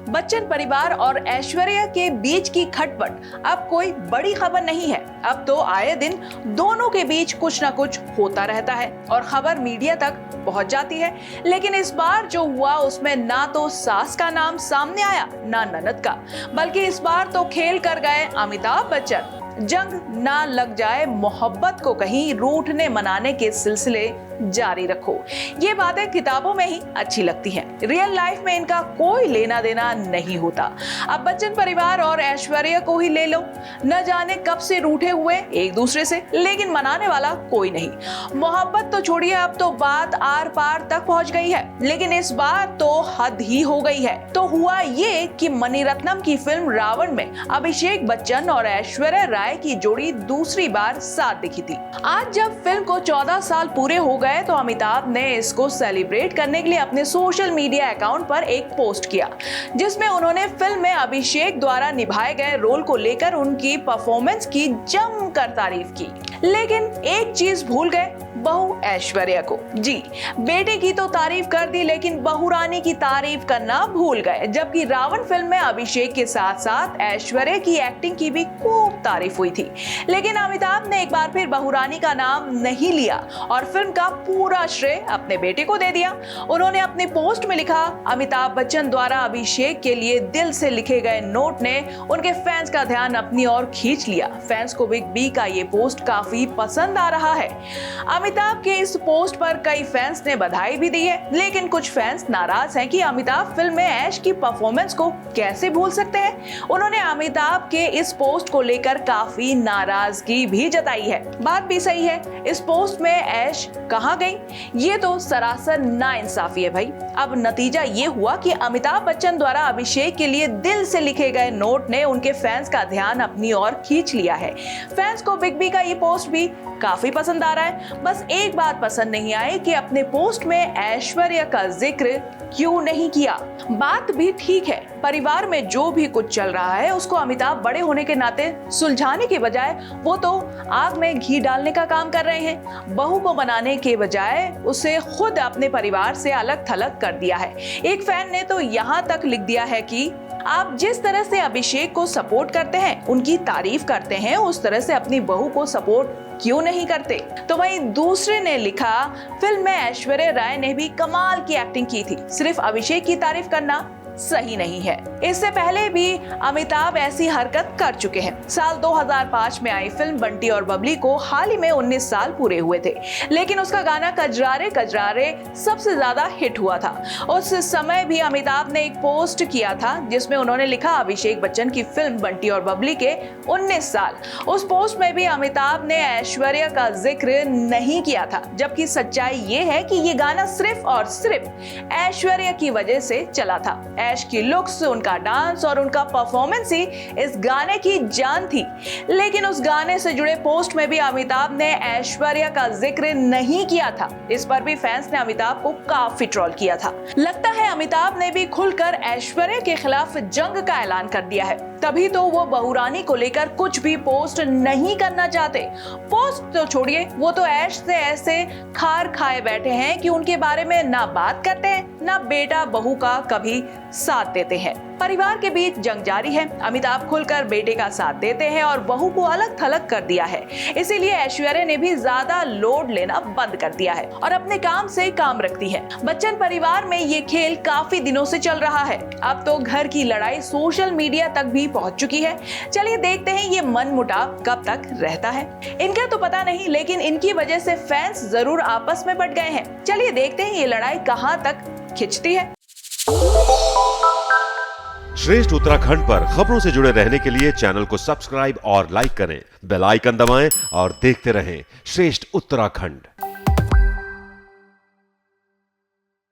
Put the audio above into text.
बच्चन परिवार और ऐश्वर्या के बीच की खटपट अब कोई बड़ी खबर नहीं है। अब तो आए दिन दोनों के बीच कुछ ना कुछ होता रहता है और खबर मीडिया तक पहुंच जाती है। लेकिन इस बार जो हुआ उसमें ना तो सास का नाम सामने आया ना ननद का, बल्कि इस बार तो खेल कर गए अमिताभ बच्चन। जंग ना लग जाए, मोहब्बत को कहीं रूठने मनाने के सिलसिले जारी रखो। ये बातें किताबों में ही अच्छी लगती हैं, रियल लाइफ में इनका कोई लेना देना नहीं होता। अब बच्चन परिवार और ऐश्वर्या को ही ले लो, न जाने कब से रूठे हुए एक दूसरे से, लेकिन मनाने वाला कोई नहीं। मोहब्बत तो छोड़िए, अब तो बात आर पार तक पहुंच गई है, लेकिन इस बार तो हद ही हो गई है। तो हुआ ये कि मणिरत्नम की फिल्म रावण में अभिषेक बच्चन और ऐश्वर्या राय की जोड़ी दूसरी बार साथ दिखी थी। आज जब फिल्म को 14 साल पूरे हो गए तो अमिताभ ने इसको सेलिब्रेट करने के लिए अपने सोशल मीडिया अकाउंट पर एक पोस्ट किया, जिसमें उन्होंने फिल्म में अभिषेक द्वारा निभाए गए रोल को लेकर उनकी परफॉर्मेंस की जमकर तारीफ की। लेकिन एक चीज भूल गए, बहू ऐश्वर्या को। जी, बेटे की तो तारीफ कर दी, लेकिन बहू रानी की तारीफ करना भूल गए। जबकि रावण फिल्म में अभिषेक के साथ साथ ऐश्वर्या की एक्टिंग की भी खूब तारीफ हुई थी, लेकिन अमिताभ ने एक बार फिर बहू रानी का नाम नहीं लिया और फिल्म का पूरा श्रेय अपने बेटे को दे दिया। उन्होंने अपने पोस्ट में लिखा, अमिताभ बच्चन द्वारा अभिषेक के लिए दिल से लिखे गए नोट ने उनके फैंस का ध्यान अपनी ओर खींच लिया। फैंस को बिग बी का ये पोस्ट काफी पसंद आ रहा है। अमिताभ के इस पोस्ट पर कई फैंस ने बधाई भी दी है, लेकिन कुछ फैंस नाराज हैं कि अमिताभ फिल्म में ऐश की परफॉर्मेंस को कैसे भूल सकते हैं। उन्होंने अमिताभ के इस पोस्ट को लेकर काफी नाराजगी भी जताई है। बात भी सही है, इस पोस्ट में ऐश कहां गई? ये तो सरासर नाइंसाफी है भाई। अब नतीजा ये हुआ कि अमिताभ बच्चन द्वारा अभिषेक के लिए दिल से लिखे गए नोट ने उनके फैंस का ध्यान अपनी ओर खींच लिया है। फैंस को बिग बी का ये पोस्ट भी काफी पसंद आ रहा है। बस एक बात पसंद नहीं आई कि अपने पोस्ट में ऐश्वर्या का जिक्र क्यों नहीं किया। बात भी ठीक है, परिवार में जो भी कुछ चल रहा है उसको अमिताभ बड़े होने के नाते सुलझाने के बजाय वो तो आग में घी डालने का काम कर रहे हैं। बहू को बनाने के बजाय उसे खुद अपने परिवार से अलग थलग कर दिया है। एक फैन ने तो यहाँ तक लिख दिया है कि आप जिस तरह से अभिषेक को सपोर्ट करते हैं, उनकी तारीफ करते हैं, उस तरह से अपनी बहू को सपोर्ट क्यों नहीं करते। तो वहीं दूसरे ने लिखा, फिल्म में ऐश्वर्या राय ने भी कमाल की एक्टिंग की थी, सिर्फ अभिषेक की तारीफ करना सही नहीं है। इससे पहले भी अमिताभ ऐसी हरकत कर चुके हैं। साल 2005 में आई फिल्म बंटी और बबली को हाल ही में 19 साल पूरे हुए थे, लेकिन उसका गाना कजरारे कजरारे सबसे ज्यादा हिट हुआ था। उस समय भी अमिताभ ने एक पोस्ट किया था जिसमें उन्होंने लिखा, अभिषेक बच्चन की फिल्म बंटी और बबली के 19 साल। उस पोस्ट में भी अमिताभ ने ऐश्वर्या का जिक्र नहीं किया था, जबकि सच्चाई ये है कि ये गाना सिर्फ और सिर्फ ऐश्वर्या की वजह से चला था। ऐश की लुक्स, उनका डांस और उनका परफॉर्मेंस ही इस गाने की जान थी। लेकिन उस गाने से जुड़े पोस्ट में भी अमिताभ ने ऐश्वर्या का जिक्र नहीं किया था। इस पर भी फैंस ने अमिताभ को काफी ट्रोल किया था। लगता है अमिताभ ने भी खुलकर ऐश्वर्या के खिलाफ जंग का ऐलान कर दिया है, तभी तो वो बहू रानी को लेकर कुछ भी पोस्ट नहीं करना चाहते। पोस्ट तो छोड़िए, वो तो ऐश से ऐसे खार खाए बैठे हैं कि उनके बारे में ना बात करते हैं, ना बेटा बहू का कभी साथ देते हैं। परिवार के बीच जंग जारी है। अमिताभ खुलकर बेटे का साथ देते हैं और बहू को अलग थलग कर दिया है। इसीलिए ऐश्वर्या ने भी ज्यादा लोड लेना बंद कर दिया है और अपने काम से काम रखती है। बच्चन परिवार में ये खेल काफी दिनों से चल रहा है। अब तो घर की लड़ाई सोशल मीडिया तक भी पहुंच चुकी है। चलिए देखते हैं ये मनमुटाव कब तक रहता है। इनका तो पता नहीं, लेकिन इनकी वजह से फैंस जरूर आपस में बट गए हैं। चलिए देखते हैं ये लड़ाई कहां तक खिंचती है। श्रेष्ठ उत्तराखंड पर खबरों से जुड़े रहने के लिए चैनल को सब्सक्राइब और लाइक करें, बेल आइकन दबाएं और देखते रहें श्रेष्ठ उत्तराखंड।